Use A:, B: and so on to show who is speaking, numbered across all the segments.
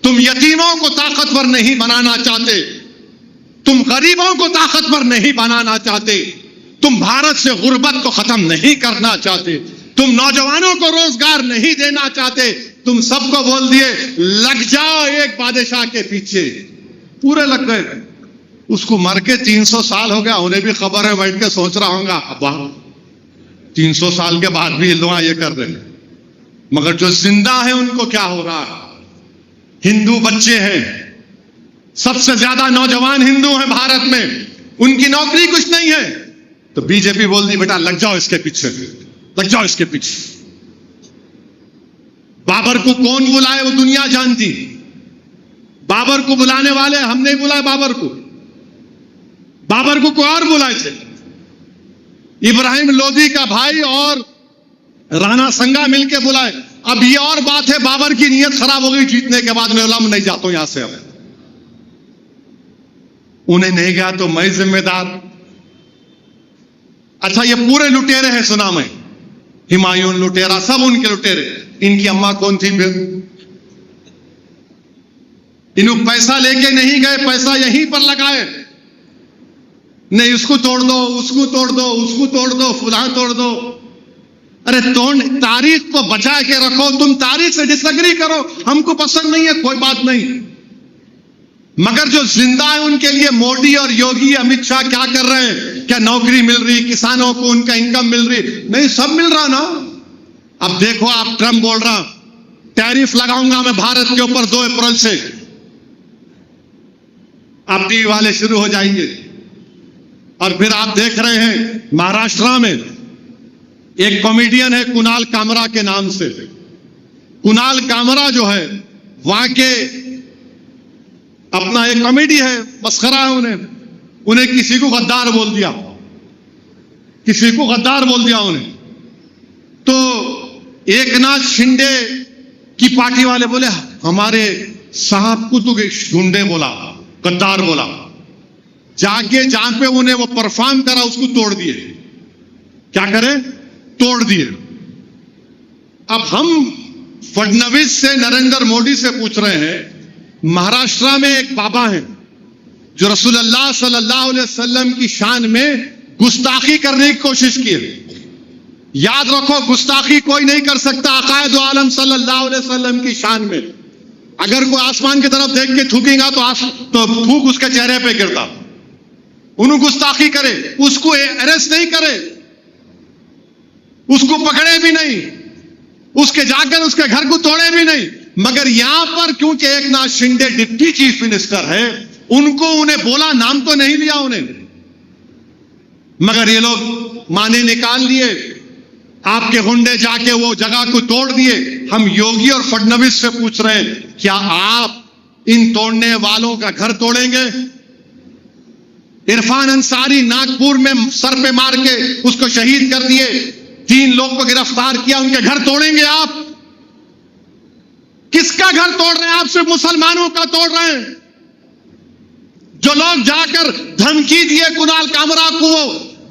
A: تم یتیموں کو طاقتور نہیں بنانا چاہتے، تم غریبوں کو طاقتور نہیں بنانا چاہتے، تم بھارت سے غربت کو ختم نہیں کرنا چاہتے، تم نوجوانوں کو روزگار نہیں دینا چاہتے، تم سب کو بول دیے لگ جاؤ ایک بادشاہ کے پیچھے، پورے لگ گئے۔ اس کو مر کے 300 سال ہو گیا، انہیں بھی خبر ہے، بیٹھ کے سوچ رہا ہوں گا ابا 300 سال کے بعد بھی لوگ یہ کر رہے ہیں، مگر جو زندہ ہیں ان کو کیا ہو رہا ہے؟ ہندو بچے ہیں، سب سے زیادہ نوجوان ہندو ہیں بھارت میں، ان کی نوکری کچھ نہیں ہے، تو بی جے پی بول دی بیٹا لگ جاؤ اس کے پیچھے، لگ جاؤ اس کے پیچھے۔ بابر کو کون بلائے وہ دنیا جانتی، بابر کو بلانے والے ہم نہیں بلائے، بابر کو کوئی اور بلائے تھے، ابراہیم لودھی کا بھائی اور رانا سنگا مل کے بلائے۔ اب یہ اور بات ہے بابر کی نیت خراب ہو گئی جیتنے کے بعد، میں نہیں جاتا ہوں یہاں سے، اب انہیں نہیں گیا تو میں ذمہ دار۔ اچھا یہ پورے لٹیرے ہیں، سنا میں ہمایوں لٹیرا، سب ان کے لٹیرے۔ ان کی اماں کون تھی پھر؟ انہوں پیسہ لے کے نہیں گئے، پیسہ یہیں پر لگائے، نہیں اس کو توڑ دو، اس کو توڑ دو، اس کو توڑ دو، فلاں توڑ دو۔ ارے تاریخ کو بچا کے رکھو، تم تاریخ سے ڈس ایگری کرو، ہم کو پسند نہیں ہے کوئی بات نہیں، مگر جو زندہ ہے ان کے لیے مودی اور یوگی امت شاہ کیا کر رہے ہیں؟ کیا نوکری مل رہی، کسانوں کو ان کا انکم مل رہی؟ نہیں، سب مل رہا نا۔ اب دیکھو آپ ٹرمپ بول رہا ٹیرف لگاؤں گا میں بھارت کے اوپر 2 اپریل سے، آپ ٹی وی والے شروع ہو جائیں گے۔ اور پھر آپ دیکھ رہے ہیں مہاراشٹرا میں ایک کامیڈین ہے کنال کامرا کے نام سے، کنال کامرا جو ہے وہاں کے اپنا ایک کامیڈی ہے، مسخرہ ہے، انہیں کسی کو غدار بول دیا، کسی کو غدار بول دیا انہیں، تو ایک ناتھ شنڈے کی پارٹی والے بولے ہمارے صاحب کو تو شنڈے بولا، غدار بولا، جا کے جہاں پہ انہیں وہ پرفارم کرا اس کو توڑ دیے۔ کیا کرے؟ توڑ دیے۔ اب ہم فڈنویس سے، نریندر مودی سے پوچھ رہے ہیں، مہاراشٹرا میں ایک بابا ہیں جو رسول اللہ صلی اللہ علیہ وسلم کی شان میں گستاخی کرنے کی کوشش کی ہے۔ یاد رکھو گستاخی کوئی نہیں کر سکتا عقائد عالم صلی اللہ علیہ وسلم کی شان میں۔ اگر کوئی آسمان کی طرف دیکھ کے تھوکے گا تو تھوک اس کے چہرے پہ گرتا، انہوں گستاخی کرے، اس کو اریسٹ نہیں کرے، اس کو پکڑے بھی نہیں، اس کے جا کر اس کے گھر کو توڑے بھی نہیں، مگر یہاں پر کیونکہ ایک Nath Shinde deputy chief minister ہے، انہیں بولا، نام تو نہیں لیا انہیں، مگر یہ لوگ مانے نکال لیے، آپ کے گنڈے جا کے وہ جگہ کو توڑ دیے۔ ہم یوگی اور فڈنویس سے پوچھ رہے ہیں کیا آپ ان توڑنے والوں کا گھر توڑیں گے؟ عرفان انصاری ناگپور میں سر پہ مار کے اس کو شہید کر دیے، 3 لوگ کو گرفتار کیا، ان کے گھر توڑیں گے آپ؟ کس کا گھر توڑ رہے ہیں آپ؟ صرف مسلمانوں کا توڑ رہے ہیں۔ جو لوگ جا کر دھمکی دیے کنال کامرا کو،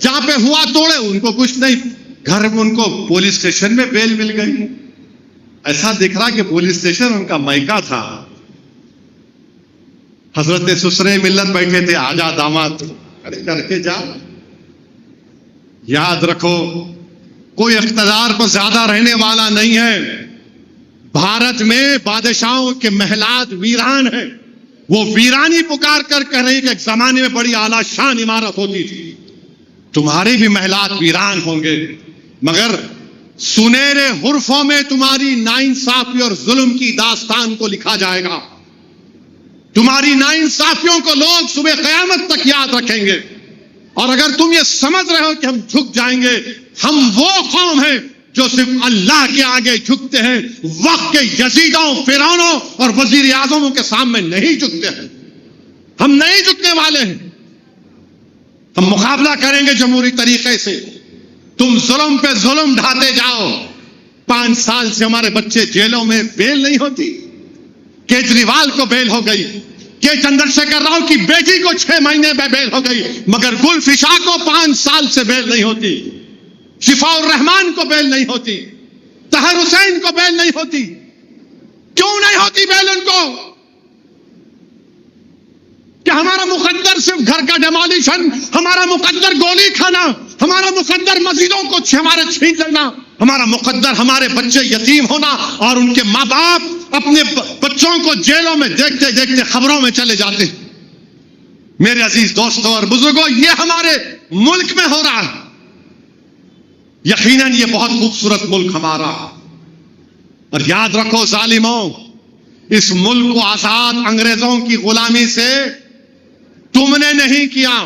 A: جہاں پہ ہوا توڑے، ان کو کچھ نہیں، گھر میں ان کو پولیس اسٹیشن میں بیل مل گئی۔ ایسا دکھ رہا کہ پولیس اسٹیشن ان کا مائکا تھا۔ حضرت سسرے ملت بیٹھے تھے، آجا داماد، ارے کر کے جا۔ یاد رکھو کوئی اقتدار پر زیادہ رہنے والا نہیں ہے۔ بھارت میں بادشاہوں کے محلات ویران ہیں، وہ ویرانی پکار کر کہہ رہے ہیں کہ ایک زمانے میں بڑی اعلیٰ شان عمارت ہوتی تھی، تمہارے بھی محلات ویران ہوں گے، مگر سنہرے حرفوں میں تمہاری ناانصافی اور ظلم کی داستان کو لکھا جائے گا۔ تمہاری ناانصافیوں کو لوگ صبح قیامت تک یاد رکھیں گے۔ اور اگر تم یہ سمجھ رہے ہو کہ ہم جھک جائیں گے، ہم وہ قوم ہیں جو صرف اللہ کے آگے جھکتے ہیں، وقت کے یزیدوں، فرعونوں اور وزیر اعظموں کے سامنے نہیں جھکتے ہیں۔ ہم نہیں جھکنے والے ہیں، ہم مقابلہ کریں گے جمہوری طریقے سے۔ تم ظلم پہ ظلم ڈھاتے جاؤ۔ 5 سال سے ہمارے بچے جیلوں میں، بیل نہیں ہوتی۔ کیجریوال کو بیل ہو گئی، کہ چندر شیکھر راؤ کی بیٹی کو 6 مہینے میں بیل ہو گئی، مگر گل فشا کو 5 سال سے بیل نہیں ہوتی، شفاء الرحمان کو بیل نہیں ہوتی، طاہر حسین کو بیل نہیں ہوتی۔ کیوں نہیں ہوتی بیل ان کو؟ کہ ہمارا مقدر صرف گھر کا ڈیمولیشن، ہمارا مقدر گولی کھانا، ہمارا مقدر مسجدوں کو ہمارے چھین لینا، ہمارا مقدر ہمارے بچے یتیم ہونا اور ان کے ماں باپ اپنے بچوں کو جیلوں میں دیکھتے دیکھتے خبروں میں چلے جاتے ہیں۔ میرے عزیز دوستوں اور بزرگوں، یہ ہمارے ملک میں ہو رہا ہے۔ یقیناً یہ بہت خوبصورت ملک ہمارا، اور یاد رکھو ظالموں، اس ملک کو آزاد انگریزوں کی غلامی سے تم نے نہیں کیا،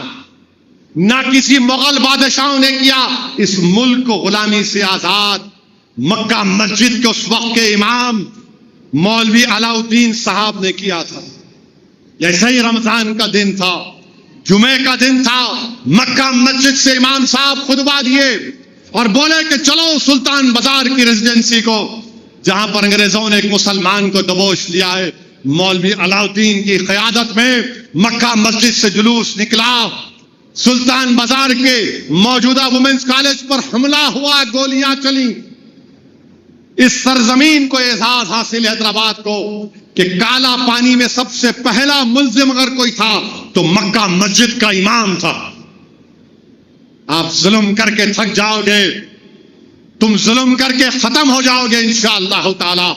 A: نہ کسی مغل بادشاہوں نے کیا، اس ملک کو غلامی سے آزاد مکہ مسجد کے اس وقت کے امام مولوی علاء الدین صاحب نے کیا تھا۔ ایسا ہی رمضان کا دن تھا، جمعے کا دن تھا، مکہ مسجد سے امام صاحب خطبہ دیے اور بولے کہ چلو سلطان بازار کی ریزیڈنسی کو، جہاں پر انگریزوں نے ایک مسلمان کو دبوچ لیا ہے، مولوی علاء الدین کی قیادت میں مکہ مسجد سے جلوس نکلا، سلطان بازار کے موجودہ وومنس کالج پر حملہ ہوا، گولیاں چلیں۔ اس سرزمین کو اعزاز حاصل ہے حیدرآباد کو کہ کالا پانی میں سب سے پہلا ملزم اگر کوئی تھا تو مکہ مسجد کا امام تھا۔ آپ ظلم کر کے تھک جاؤ گے، تم ظلم کر کے ختم ہو جاؤ گے انشاءاللہ تعالی،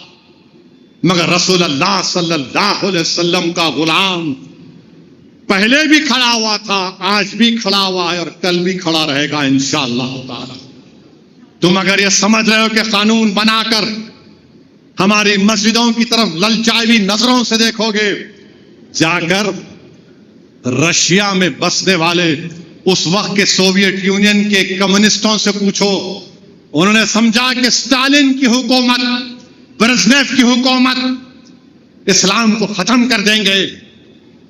A: مگر رسول اللہ صلی اللہ علیہ وسلم کا غلام پہلے بھی کھڑا ہوا تھا، آج بھی کھڑا ہوا ہے اور کل بھی کھڑا رہے گا انشاءاللہ تعالی۔ تم اگر یہ سمجھ رہے ہو کہ قانون بنا کر ہماری مسجدوں کی طرف للچائی ہوئی نظروں سے دیکھو گے، جا کر رشیا میں بسنے والے اس وقت کے سوویت یونین کے کمیونسٹوں سے پوچھو، انہوں نے سمجھا کہ اسٹالن کی حکومت، برزنیف کی حکومت اسلام کو ختم کر دیں گے،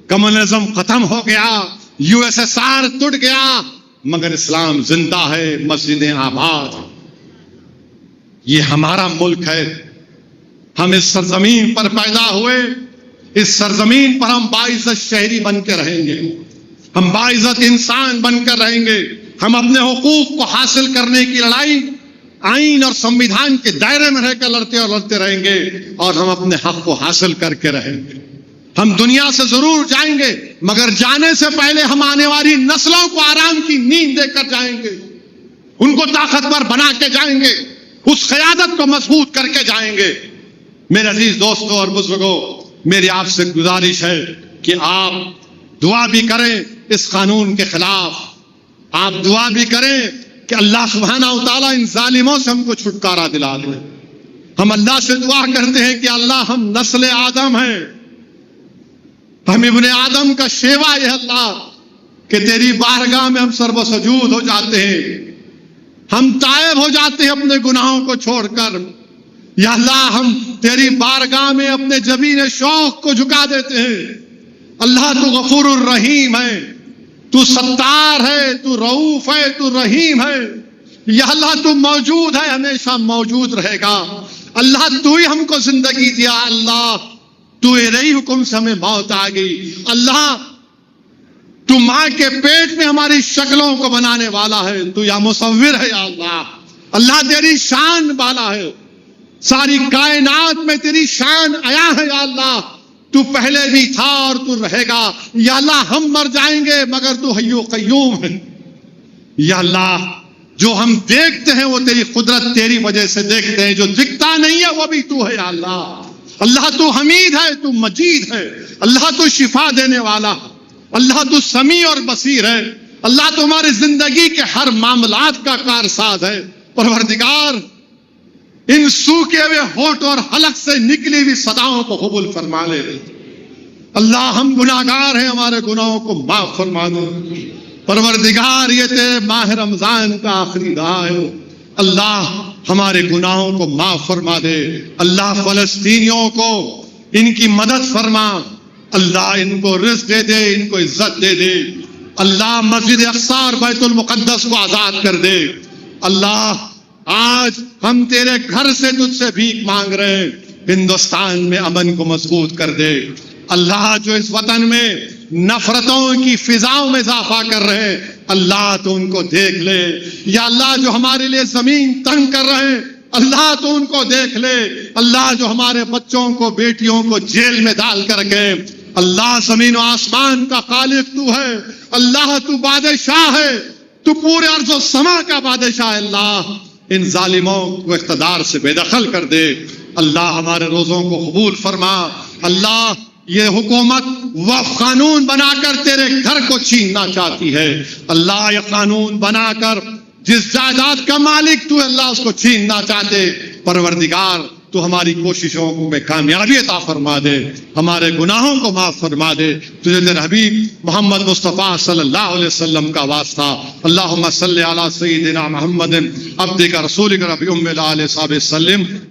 A: کمیونزم ختم ہو گیا، یو ایس ایس آر ٹوٹ گیا، مگر اسلام زندہ ہے، مسجدیں آباد۔ یہ ہمارا ملک ہے، ہم اس سرزمین پر پیدا ہوئے، اس سرزمین پر ہم باعزت شہری بن کے رہیں گے، ہم باعزت انسان بن کر رہیں گے، ہم اپنے حقوق کو حاصل کرنے کی لڑائی آئین اور سمویدھان کے دائرے میں رہ کر لڑتے رہیں گے، اور ہم اپنے حق کو حاصل کر کے رہیں گے۔ ہم دنیا سے ضرور جائیں گے، مگر جانے سے پہلے ہم آنے والی نسلوں کو آرام کی نیند دے کر جائیں گے، ان کو طاقتور بنا کے جائیں گے، اس قیادت کو مضبوط کر کے جائیں گے۔ میرے عزیز دوستوں اور بزرگوں، میری آپ سے گزارش ہے کہ آپ دعا بھی کریں اس قانون کے خلاف، آپ دعا بھی کریں کہ اللہ سبحانہ و تعالیٰ ان ظالموں سے ہم کو چھٹکارا دلا دے۔ ہم اللہ سے دعا کرتے ہیں کہ اللہ ہم نسل آدم ہیں، ہم ابن آدم کا شیوا ہے اللہ، کہ تیری بارگاہ میں ہم سر و سجود ہو جاتے ہیں، ہم تائب ہو جاتے ہیں اپنے گناہوں کو چھوڑ کر۔ یا اللہ ہم تیری بارگاہ میں اپنے جبین شوق کو جھکا دیتے ہیں۔ اللہ تو غفور الرحیم ہے، تو ستار ہے، تو رؤوف ہے، تو رحیم ہے۔ یا اللہ تو موجود ہے، ہمیشہ موجود رہے گا۔ اللہ تو ہی ہم کو زندگی دیا، اللہ تو تیرے حکم سے ہمیں موت آ گئی۔ اللہ تو ماں کے پیٹ میں ہماری شکلوں کو بنانے والا ہے، تو یا مصور ہے یا اللہ۔ اللہ تیری شان بالا ہے، ساری کائنات میں تیری شان آیا ہے یا اللہ، تو پہلے بھی تھا اور تو رہے گا۔ یا اللہ ہم مر جائیں گے مگر تو حی و قیوم ہے۔ یا اللہ جو ہم دیکھتے ہیں وہ تیری قدرت، تیری وجہ سے دیکھتے ہیں، جو دکھتا نہیں ہے وہ بھی تو ہے یا اللہ۔ اللہ تو حمید ہے، تو مجید ہے، اللہ تو شفا دینے والا، اللہ تو سمیع اور بصیر ہے، اللہ تو ہماری زندگی کے ہر معاملات کا کارساز ہے۔ پروردگار ان سوکھے ہوئے ہونٹ اور حلق سے نکلی ہوئی صداؤں کو قبول فرما لے۔ اللہ ہم گناہگار ہیں، ہمارے گناہوں کو معاف فرما دے۔ پروردگار یہ تیرے ماہ رمضان کا آخری دعا ہے، اللہ ہمارے گناہوں کو معاف فرما دے۔ اللہ فلسطینیوں کو ان کی مدد فرما، اللہ ان کو رزق دے دے، ان کو عزت دے دے۔ اللہ مسجد اقصی اور بیت المقدس کو آزاد کر دے۔ اللہ آج ہم تیرے گھر سے تجھ سے بھیک مانگ رہے ہیں، ہندوستان میں امن کو مضبوط کر دے۔ اللہ جو اس وطن میں نفرتوں کی فضاؤں میں اضافہ کر رہے ہیں، اللہ تو ان کو دیکھ لے۔ یا اللہ جو ہمارے لیے زمین تنگ کر رہے ہیں، اللہ تو ان کو دیکھ لے۔ اللہ جو ہمارے بچوں کو، بیٹیوں کو جیل میں ڈال کر گئے، اللہ زمین و آسمان کا خالق تو ہے، اللہ تو بادشاہ ہے، تو پورے ارض و سما کا بادشاہ ہے۔ اللہ ان ظالموں کو اقتدار سے بے دخل کر دے، اللہ ہمارے روزوں کو قبول فرما۔ اللہ یہ حکومت وقف قانون بنا کر تیرے گھر کو چھیننا چاہتی ہے، اللہ یہ قانون بنا کر جس جائیداد کا مالک تو ہے اللہ اس کو چھیننا چاہتے، پروردگار تو ہماری کوششوں میں کامیابی عطا فرما دے، ہمارے گناہوں کو معاف فرما دے، تجھے تیرے حبیب محمد مصطفیٰ صلی اللہ علیہ وسلم کا واسطہ۔ اللہم صلی علی سیدنا محمد عبدک رسولک نبی ام الآل صحابہ وسلم۔